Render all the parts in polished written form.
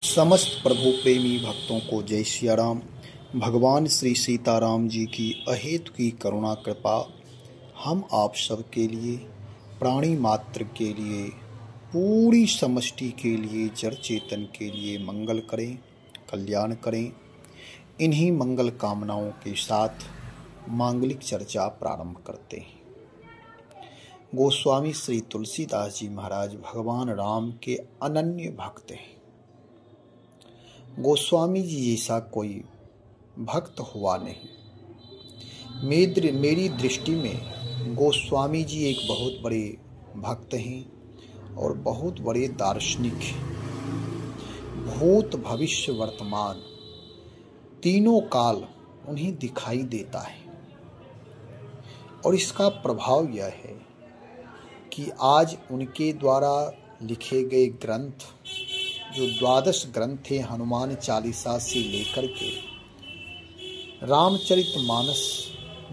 समस्त प्रभु प्रेमी भक्तों को जय सिया राम। भगवान श्री सीताराम जी की अहेतु की करुणा कृपा हम आप सब के लिए, प्राणी मात्र के लिए, पूरी समष्टि के लिए, जड़ चेतन के लिए मंगल करें, कल्याण करें। इन्हीं मंगल कामनाओं के साथ मांगलिक चर्चा प्रारंभ करते हैं। गोस्वामी श्री तुलसीदास जी महाराज भगवान राम के अनन्य भक्त हैं। गोस्वामी जी जैसा कोई भक्त हुआ नहीं। मेरी दृष्टि में गोस्वामी जी एक बहुत बड़े भक्त हैं और बहुत बड़े दार्शनिक हैं। भूत भविष्य वर्तमान तीनों काल उन्हें दिखाई देता है और इसका प्रभाव यह है कि आज उनके द्वारा लिखे गए ग्रंथ, जो 12 ग्रंथ हैं, हनुमान चालीसा से लेकर के रामचरितमानस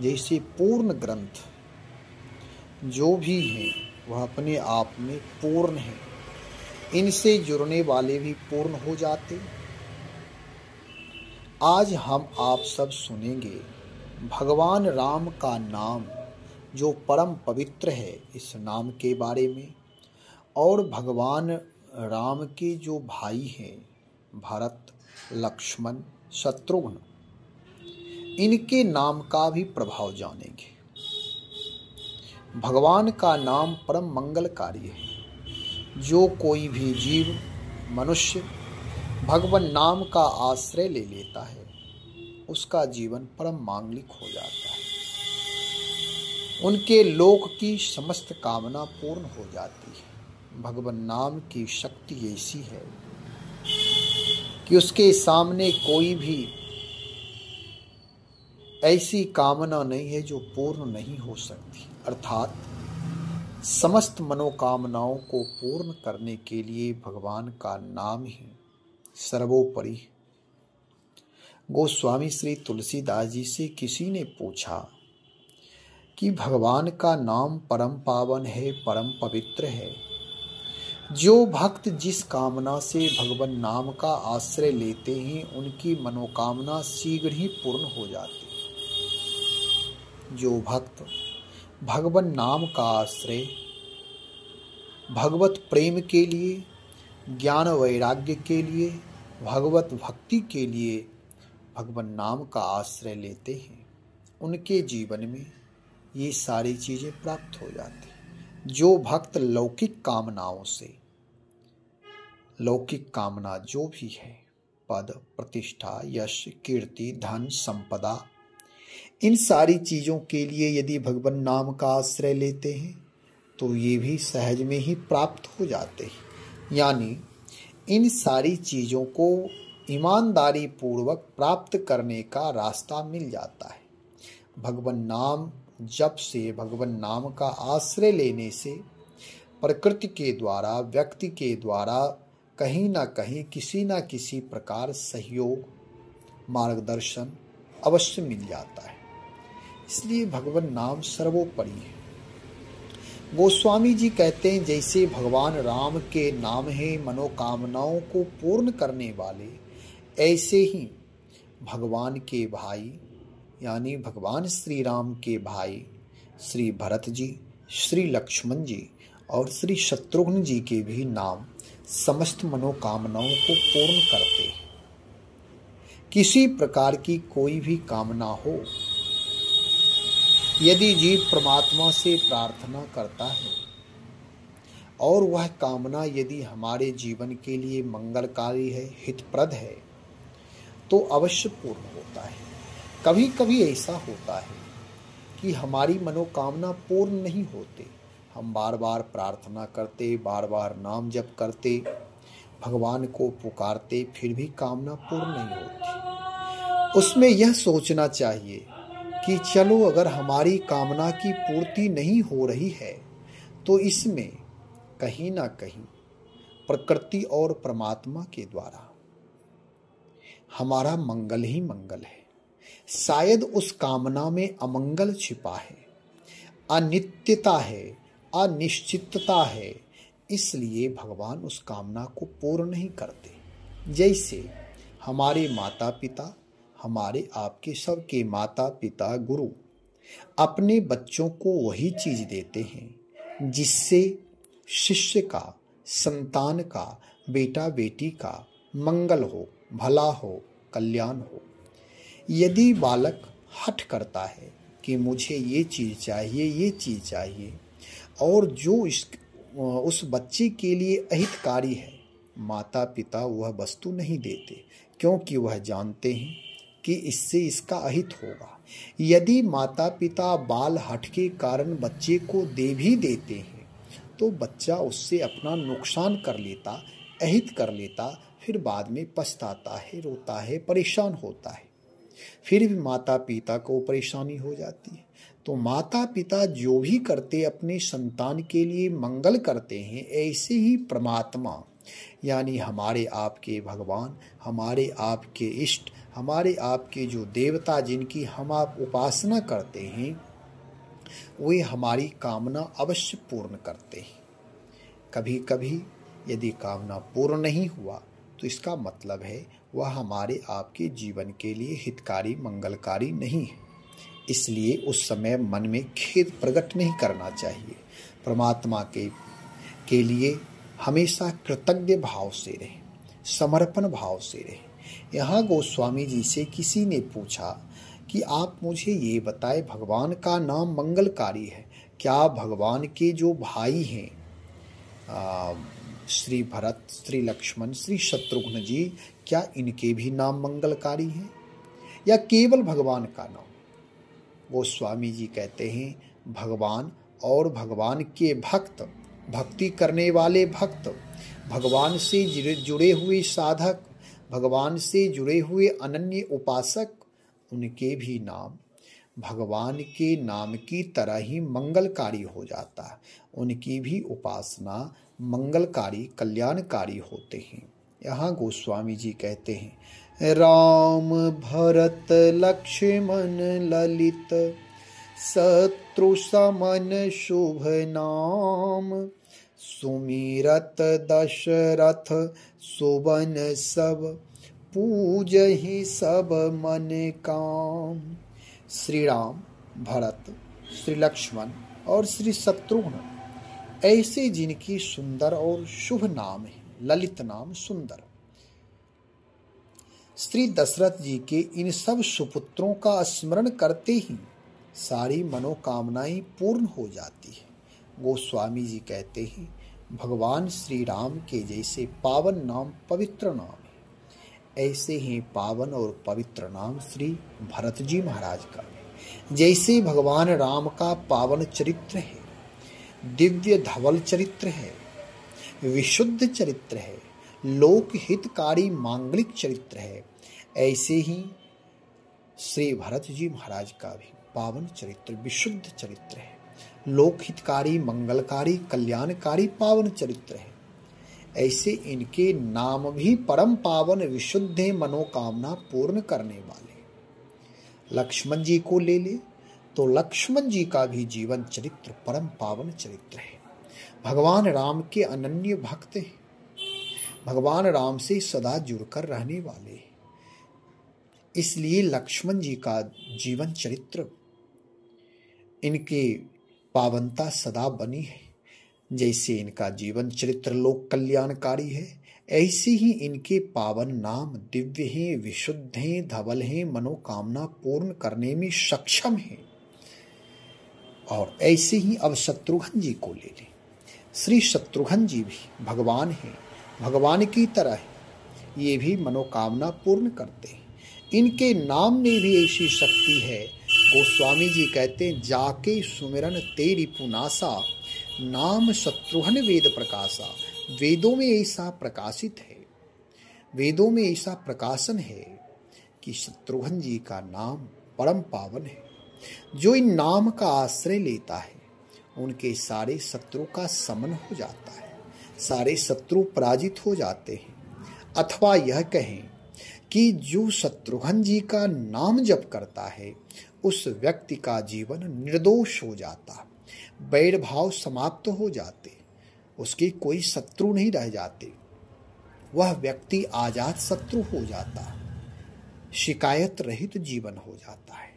जैसे पूर्ण ग्रंथ जो भी हैं वह अपने आप में पूर्ण हैं। इनसे जुड़ने वाले भी पूर्ण हो जाते। आज हम आप सब सुनेंगे भगवान राम का नाम जो परम पवित्र है, इस नाम के बारे में, और भगवान राम के जो भाई हैं भरत, लक्ष्मण, शत्रुघ्न, इनके नाम का भी प्रभाव जानेंगे। भगवान का नाम परम मंगलकारी है। जो कोई भी जीव मनुष्य भगवान नाम का आश्रय ले लेता है उसका जीवन परम मांगलिक हो जाता है। उनके लोक की समस्त कामना पूर्ण हो जाती है। भगवान नाम की शक्ति ऐसी है कि उसके सामने कोई भी ऐसी कामना नहीं है जो पूर्ण नहीं हो सकती। अर्थात समस्त मनोकामनाओं को पूर्ण करने के लिए भगवान का नाम ही सर्वोपरि है। गोस्वामी श्री तुलसीदास जी से किसी ने पूछा कि भगवान का नाम परम पावन है, परम पवित्र है। जो भक्त जिस कामना से भगवान नाम का आश्रय लेते हैं उनकी मनोकामना शीघ्र ही पूर्ण हो जाती है। जो भक्त भगवान नाम का आश्रय भगवत प्रेम के लिए, ज्ञान वैराग्य के लिए, भगवत भक्ति के लिए भगवान नाम का आश्रय लेते हैं उनके जीवन में ये सारी चीजें प्राप्त हो जाती हैं। जो भक्त लौकिक कामनाओं से, लौकिक कामना जो भी है, पद, प्रतिष्ठा, यश, कीर्ति, धन, संपदा, इन सारी चीजों के लिए यदि भगवान नाम का आश्रय लेते हैं तो ये भी सहज में ही प्राप्त हो जाते हैं। यानी इन सारी चीजों को ईमानदारी पूर्वक प्राप्त करने का रास्ता मिल जाता है। भगवान नाम जप से, भगवान नाम का आश्रय लेने से प्रकृति के द्वारा, व्यक्ति के द्वारा कहीं ना कहीं किसी ना किसी प्रकार सहयोग, मार्गदर्शन अवश्य मिल जाता है। इसलिए भगवान नाम सर्वोपरि है। गोस्वामी जी कहते हैं जैसे भगवान राम के नाम है मनोकामनाओं को पूर्ण करने वाले, ऐसे ही भगवान के भाई यानी भगवान श्री राम के भाई श्री भरत जी, श्री लक्ष्मण जी और श्री शत्रुघ्न जी के भी नाम समस्त मनोकामनाओं को पूर्ण करते हैं। किसी प्रकार की कोई भी कामना हो, यदि जीव परमात्मा से प्रार्थना करता है और वह कामना यदि हमारे जीवन के लिए मंगलकारी है, हितप्रद है, तो अवश्य पूर्ण होता है। कभी कभी ऐसा होता है कि हमारी मनोकामना पूर्ण नहीं होते। हम बार बार प्रार्थना करते, बार बार नाम जप करते, भगवान को पुकारते, फिर भी कामना पूर्ण नहीं होती। उसमें यह सोचना चाहिए कि चलो अगर हमारी कामना की पूर्ति नहीं हो रही है तो इसमें कहीं ना कहीं प्रकृति और परमात्मा के द्वारा हमारा मंगल ही मंगल है। शायद उस कामना में अमंगल छिपा है, अनित्यता है, अनिश्चितता है, इसलिए भगवान उस कामना को पूर्ण नहीं करते। जैसे हमारे माता पिता, हमारे आपके सबके माता पिता गुरु अपने बच्चों को वही चीज देते हैं जिससे शिष्य का, संतान का, बेटा बेटी का मंगल हो, भला हो, कल्याण हो। यदि बालक हठ करता है कि मुझे ये चीज चाहिए, ये चीज चाहिए, और जो उस बच्चे के लिए अहितकारी है, माता पिता वह वस्तु नहीं देते, क्योंकि वह जानते हैं कि इससे इसका अहित होगा। यदि माता पिता बाल हठ के कारण बच्चे को दे भी देते हैं तो बच्चा उससे अपना नुकसान कर लेता, अहित कर लेता, फिर बाद में पछताता है, रोता है, परेशान होता है, फिर भी माता पिता को परेशानी हो जाती है। तो माता पिता जो भी करते अपने संतान के लिए मंगल करते हैं, ऐसे ही परमात्मा यानी हमारे आपके भगवान, हमारे आपके इष्ट, हमारे आपके जो देवता जिनकी हम आप उपासना करते हैं, वे हमारी कामना अवश्य पूर्ण करते हैं। कभी कभी यदि कामना पूर्ण नहीं हुआ तो इसका मतलब है वह हमारे आपके जीवन के लिए हितकारी, मंगलकारी नहीं है। इसलिए उस समय मन में खेद प्रकट नहीं करना चाहिए। परमात्मा के लिए हमेशा कृतज्ञ भाव से रहे, समर्पण भाव से रहे। यहाँ गोस्वामी जी से किसी ने पूछा कि आप मुझे ये बताएं, भगवान का नाम मंगलकारी है, क्या भगवान के जो भाई हैं श्री भरत, श्री लक्ष्मण, श्री शत्रुघ्न जी, क्या इनके भी नाम मंगलकारी हैं या केवल भगवान का नाम? गोस्वामी जी कहते हैं भगवान और भगवान के भक्त, भक्ति करने वाले भक्त, भगवान से जुड़े हुए साधक, भगवान से जुड़े हुए अनन्य उपासक, उनके भी नाम भगवान के नाम की तरह ही मंगलकारी हो जाता है। उनकी भी उपासना मंगलकारी, कल्याणकारी होते हैं। यहाँ गोस्वामी जी कहते हैं राम भरत लक्ष्मण ललित शत्रु समन शुभ नाम सुमिरत दशरथ सुबन सब पूजहि सब मन काम। श्री राम, भरत, श्री लक्ष्मण और श्री शत्रुघ्न ऐसे जिनकी सुंदर और शुभ नाम है, ललित नाम सुंदर, श्री दशरथ जी के इन सब सुपुत्रों का स्मरण करते ही सारी मनोकामनाएं पूर्ण हो जाती है। गोस्वामी जी कहते हैं भगवान श्री राम के जैसे पावन नाम, पवित्र नाम है, ऐसे ही पावन और पवित्र नाम श्री भरत जी महाराज का है। जैसे भगवान राम का पावन चरित्र है, दिव्य धवल चरित्र है, विशुद्ध चरित्र है, लोक हितकारी मांगलिक चरित्र है, ऐसे ही श्री भरत जी महाराज का भी पावन चरित्र, विशुद्ध चरित्र है, लोक हितकारी, मंगलकारी, कल्याणकारी पावन चरित्र है। ऐसे इनके नाम भी परम पावन, विशुद्ध, मनोकामना पूर्ण करने वाले। लक्ष्मण जी को ले ले तो लक्ष्मण जी का भी जीवन चरित्र परम पावन चरित्र है। भगवान राम के अनन्य भक्त हैं, भगवान राम से सदा जुड़कर रहने वाले हैं। इसलिए लक्ष्मण जी का जीवन चरित्र, इनके पावनता सदा बनी है। जैसे इनका जीवन चरित्र लोक कल्याणकारी है, ऐसे ही इनके पावन नाम दिव्य हैं, विशुद्ध हैं, धवल हैं, मनोकामना पूर्ण करने में सक्षम हैं। और ऐसे ही अब शत्रुघ्न जी को ले लें। श्री शत्रुघ्न जी भी भगवान हैं, भगवान की तरह है, ये भी मनोकामना पूर्ण करते हैं। इनके नाम में भी ऐसी शक्ति है। गोस्वामी जी कहते हैं जाके सुमिरन तेरी पुनासा, नाम शत्रुघ्न वेद प्रकाशा। वेदों में ऐसा प्रकाशित है, वेदों में ऐसा प्रकाशन है कि शत्रुघ्न जी का नाम परम पावन है। जो इन नाम का आश्रय लेता है उनके सारे शत्रु का समन हो जाता है, सारे शत्रु पराजित हो जाते हैं। अथवा यह कहें कि जो शत्रुघ्न जी का नाम जप करता है उस व्यक्ति का जीवन निर्दोष हो जाता, बैर भाव समाप्त हो जाते, उसके कोई शत्रु नहीं रह जाते, वह व्यक्ति आजाद शत्रु हो जाता है, शिकायत रहित जीवन हो जाता है।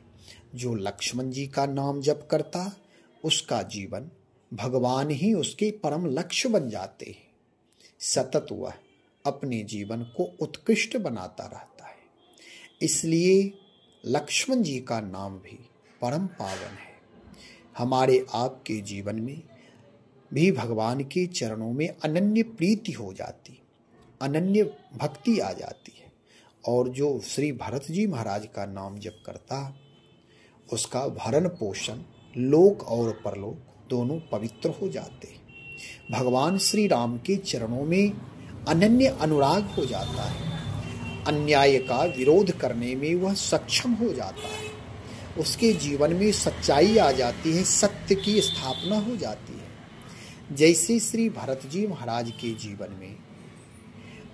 जो लक्ष्मण जी का नाम जप करता उसका जीवन भगवान ही उसके परम लक्ष्य बन जाते हैं। सतत वह अपने जीवन को उत्कृष्ट बनाता रहता है। इसलिए लक्ष्मण जी का नाम भी परम पावन है। हमारे आपके जीवन में भी भगवान के चरणों में अनन्य प्रीति हो जाती, अनन्य भक्ति आ जाती है। और जो श्री भरत जी महाराज का नाम जप करता उसका भरण पोषण लोक और परलोक दोनों पवित्र हो जाते हैं। भगवान श्री राम के चरणों में अनन्य अनुराग हो जाता है। अन्याय का विरोध करने में वह सक्षम हो जाता है। उसके जीवन में सच्चाई आ जाती है, सत्य की स्थापना हो जाती है। जैसे श्री भरत जी महाराज के जीवन में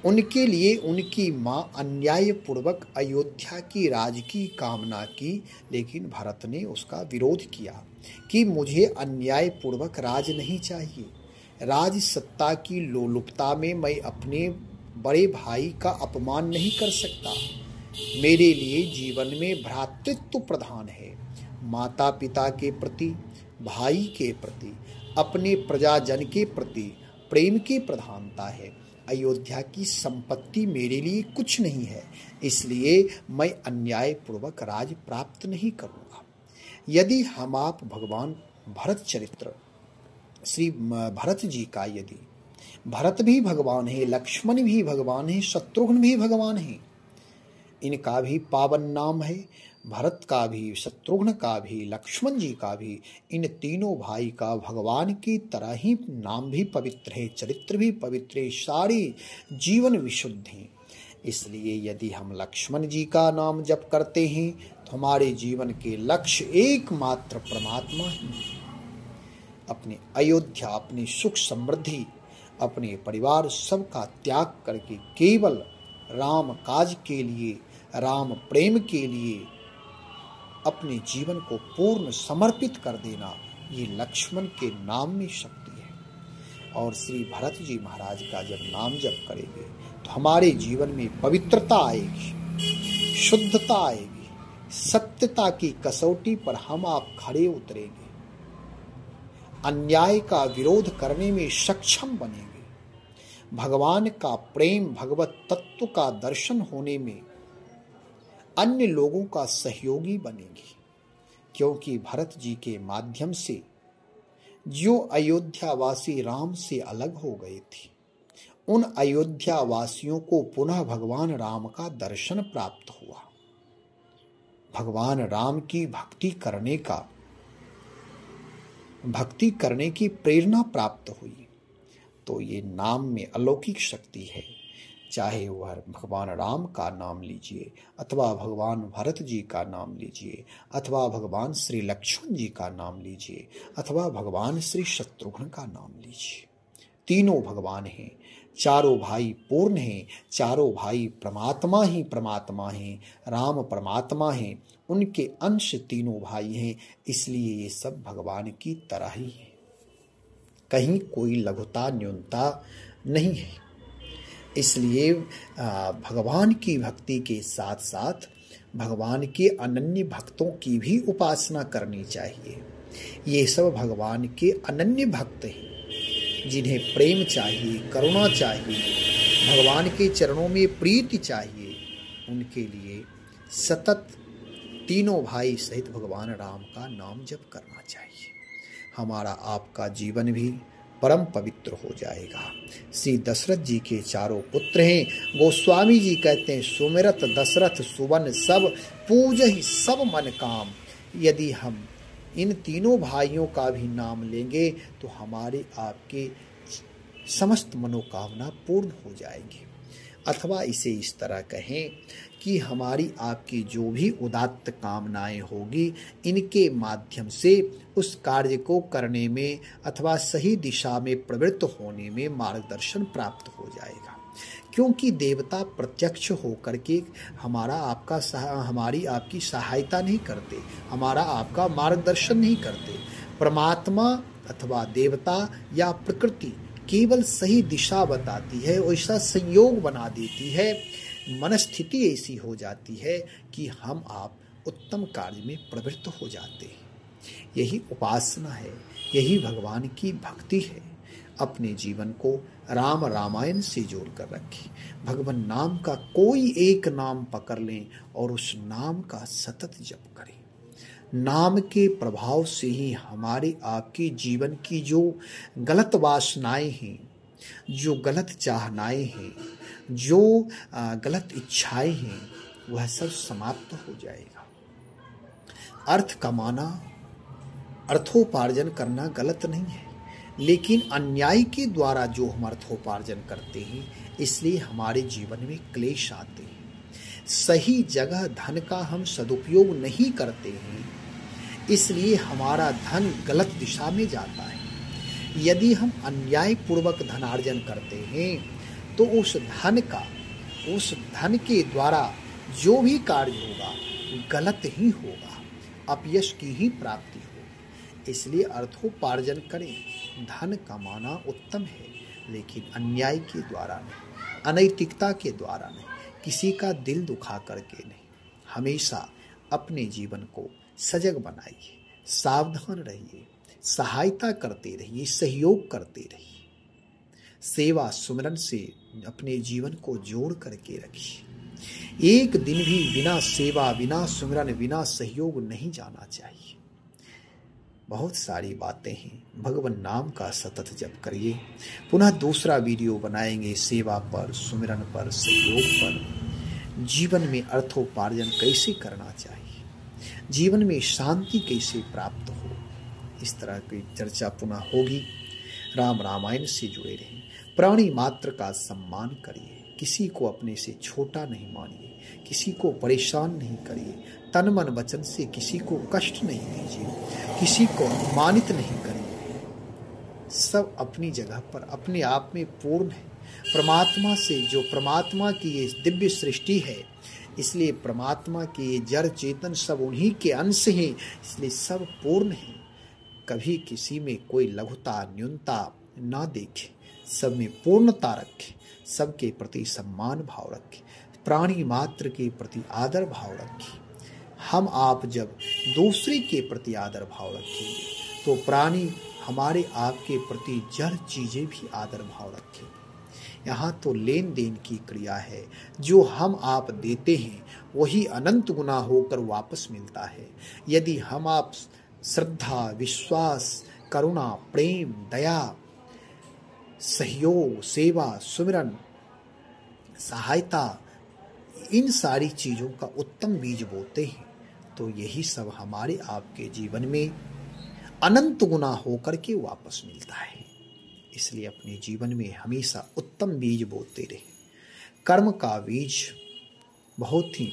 उनके लिए उनकी मां अन्याय पूर्वक अयोध्या की राज की कामना की, लेकिन भरत ने उसका विरोध किया कि मुझे अन्याय पूर्वक राज नहीं चाहिए। राज सत्ता की लोलुपता में मैं अपने बड़े भाई का अपमान नहीं कर सकता। मेरे लिए जीवन में भ्रातृत्व प्रधान है। माता पिता के प्रति, भाई के प्रति, अपने प्रजाजन के प्रति प्रेम की प्रधानता है। अयोध्या की संपत्ति मेरे लिए कुछ नहीं है, इसलिए मैं अन्याय पूर्वक राज प्राप्त नहीं करूंगा। यदि हम आप भगवान भरत चरित्र श्री भरत जी का, यदि भरत भी भगवान है, लक्ष्मण भी भगवान है, शत्रुघ्न भी भगवान है, इनका भी पावन नाम है। भरत का भी, शत्रुघ्न का भी, लक्ष्मण जी का भी, इन तीनों भाई का भगवान की तरह ही नाम भी पवित्र है, चरित्र भी पवित्र है, सारी जीवन विशुद्ध है। इसलिए यदि हम लक्ष्मण जी का नाम जप करते हैं तो हमारे जीवन के लक्ष्य एकमात्र परमात्मा ही। अपने अयोध्या, अपनी सुख समृद्धि, अपने परिवार सबका त्याग करके केवल राम काज के लिए, राम प्रेम के लिए अपने जीवन को पूर्ण समर्पित कर देना, ये लक्ष्मण के नाम में शक्ति है। और श्री भरत जी महाराज का जब नाम जप करेंगे तो हमारे जीवन में पवित्रता आएगी, शुद्धता आएगी, सत्यता की कसौटी पर हम आप खड़े उतरेंगे, अन्याय का विरोध करने में सक्षम बनेंगे, भगवान का प्रेम, भगवत तत्व का दर्शन होने में अन्य लोगों का सहयोगी बनेंगी। क्योंकि भरत जी के माध्यम से जो अयोध्यावासी राम से अलग हो गए थे, उन अयोध्यावासियों को पुनः भगवान राम का दर्शन प्राप्त हुआ। भगवान राम की भक्ति करने की प्रेरणा प्राप्त हुई। तो ये नाम में अलौकिक शक्ति है। चाहे वह भगवान राम का नाम लीजिए, अथवा भगवान भरत जी का नाम लीजिए, अथवा भगवान श्री लक्ष्मण जी का नाम लीजिए, अथवा भगवान श्री शत्रुघ्न का नाम लीजिए। तीनों भगवान हैं, चारों भाई पूर्ण हैं, चारों भाई परमात्मा ही परमात्मा हैं, राम परमात्मा हैं, उनके अंश तीनों भाई हैं। इसलिए ये सब भगवान की तरह ही है, कहीं कोई लघुता न्यूनता नहीं है। इसलिए भगवान की भक्ति के साथ साथ भगवान के अनन्य भक्तों की भी उपासना करनी चाहिए। ये सब भगवान के अनन्य भक्त हैं, जिन्हें प्रेम चाहिए, करुणा चाहिए, भगवान के चरणों में प्रीति चाहिए। उनके लिए सतत तीनों भाई सहित भगवान राम का नाम जप करना चाहिए। हमारा आपका जीवन भी परम पवित्र हो जाएगा। श्री दशरथ जी के चारों पुत्र हैं। गोस्वामी जी कहते हैं, सुमिरत दशरथ सुवन सब, पूजहि सब मन काम। यदि हम इन तीनों भाइयों का भी नाम लेंगे तो हमारे आपके समस्त मनोकामना पूर्ण हो जाएंगी। अथवा इसे इस तरह कहें कि हमारी आपकी जो भी उदात्त कामनाएं होगी, इनके माध्यम से उस कार्य को करने में अथवा सही दिशा में प्रवृत्त होने में मार्गदर्शन प्राप्त हो जाएगा। क्योंकि देवता प्रत्यक्ष होकर के हमारी आपकी सहायता नहीं करते, हमारा आपका मार्गदर्शन नहीं करते। परमात्मा अथवा देवता या प्रकृति केवल सही दिशा बताती है, ऐसा संयोग बना देती है, मनस्थिति ऐसी हो जाती है कि हम आप उत्तम कार्य में प्रवृत्त हो जाते हैं। यही उपासना है, यही भगवान की भक्ति है। अपने जीवन को राम रामायण से जोड़कर रखें। भगवान नाम का कोई एक नाम पकड़ लें और उस नाम का सतत जप करें। नाम के प्रभाव से ही हमारे आपके जीवन की जो गलत वासनाएं हैं, जो गलत चाहनाएं हैं, जो गलत इच्छाएं हैं, वह सब समाप्त हो जाएगा। अर्थ कमाना, अर्थोपार्जन करना गलत नहीं है, लेकिन अन्याय के द्वारा जो हम अर्थोपार्जन करते हैं, इसलिए हमारे जीवन में क्लेश आते हैं। सही जगह धन का हम सदुपयोग नहीं करते हैं, इसलिए हमारा धन गलत दिशा में जाता है। यदि हम अन्यायपूर्वक धनार्जन करते हैं तो उस धन के द्वारा जो भी कार्य होगा गलत ही होगा, अपयश की ही प्राप्ति होगी। इसलिए अर्थोपार्जन करें, धन कमाना उत्तम है, लेकिन अन्याय के द्वारा नहीं, अनैतिकता के द्वारा नहीं, किसी का दिल दुखा करके नहीं। हमेशा अपने जीवन को सजग बनाइए, सावधान रहिए, सहायता करते रहिए, सहयोग करते रहिए। सेवा सुमिरन से अपने जीवन को जोड़ करके रखिए। एक दिन भी बिना सेवा, बिना सुमिरन, बिना सहयोग नहीं जाना चाहिए। बहुत सारी बातें हैं, भगवान नाम का सतत जप करिए। पुनः दूसरा वीडियो बनाएंगे सेवा पर, सुमिरन पर, सहयोग पर, जीवन में अर्थोपार्जन कैसे करना चाहिए, जीवन में शांति कैसे प्राप्त हो, इस तरह की चर्चा पुनः होगी। राम रामायण से जुड़े रहें। प्राणी मात्र का सम्मान करिए, किसी को अपने से छोटा नहीं मानिए, किसी को परेशान नहीं करिए, तन मन वचन से किसी को कष्ट नहीं दीजिए, किसी को अपमानित नहीं करिए। सब अपनी जगह पर अपने आप में पूर्ण है। परमात्मा से, जो परमात्मा की ये दिव्य सृष्टि है, इसलिए परमात्मा के ये जड़ चेतन सब उन्हीं के अंश हैं, इसलिए सब पूर्ण हैं। कभी किसी में कोई लघुता, न्यूनता ना देखे, सब में पूर्णता रखे, सबके प्रति सम्मान भाव रखे, प्राणी मात्र के प्रति आदर भाव रखे। हम आप जब दूसरे के प्रति आदर भाव रखेंगे तो प्राणी हमारे आपके प्रति जड़ चीजें भी आदर भाव रखेंगे। यहाँ तो लेन देन की क्रिया है, जो हम आप देते हैं वही अनंत गुना होकर वापस मिलता है। यदि हम आप श्रद्धा, विश्वास, करुणा, प्रेम, दया, सहयोग, सेवा, सुमिरन, सहायता, इन सारी चीजों का उत्तम बीज बोते हैं, तो यही सब हमारे आपके जीवन में अनंत गुना होकर के वापस मिलता है। इसलिए अपने जीवन में हमेशा उत्तम बीज बोते रहे। कर्म का बीज बहुत ही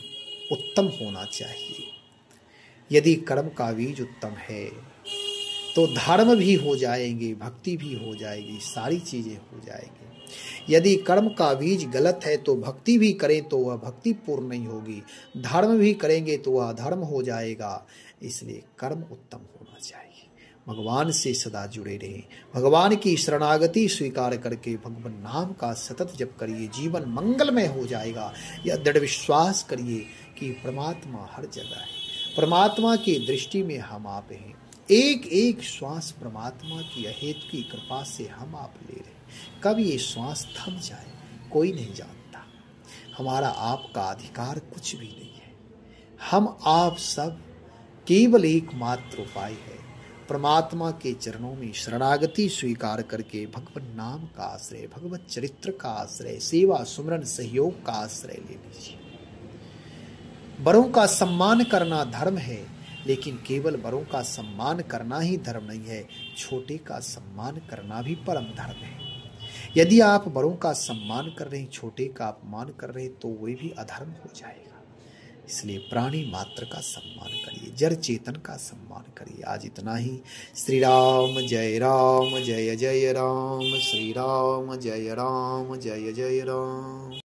उत्तम होना चाहिए। यदि कर्म का बीज उत्तम है तो धर्म भी हो जाएंगे, भक्ति भी हो जाएगी, सारी चीजें हो जाएंगी। यदि कर्म का बीज गलत है तो भक्ति भी करें तो वह भक्ति पूर्ण नहीं होगी, धर्म भी करेंगे तो वह अधर्म हो जाएगा। इसलिए कर्म उत्तम होना चाहिए। भगवान से सदा जुड़े रहें, भगवान की शरणागति स्वीकार करके भगवान नाम का सतत जप करिए, जीवन मंगलमय हो जाएगा। यह दृढ़ विश्वास करिए कि परमात्मा हर जगह है, परमात्मा की दृष्टि में हम आप हैं। एक एक श्वास परमात्मा की अहेतु की कृपा से हम आप ले रहे। कब ये श्वास थम जाए कोई नहीं जानता। हमारा आपका अधिकार कुछ भी नहीं है। हम आप सब केवल एकमात्र उपाय है, परमात्मा के चरणों में शरणागति स्वीकार करके भगवान नाम का आश्रय, भगवत चरित्र का आश्रय, सेवा सुमरन सहयोग का आश्रय ले लीजिए। बड़ों का सम्मान करना धर्म है, लेकिन केवल बड़ों का सम्मान करना ही धर्म नहीं है, छोटे का सम्मान करना भी परम धर्म है। यदि आप बड़ों का सम्मान कर रहे हैं, छोटे का अपमान कर रहे हैं, तो वही भी अधर्म हो जाएगा। इसलिए प्राणी मात्र का सम्मान करिए, जड़ चेतन का सम्मान करिए। आज इतना ही। श्री राम जय राम, जय जय राम, श्री राम जय राम, जय जय राम।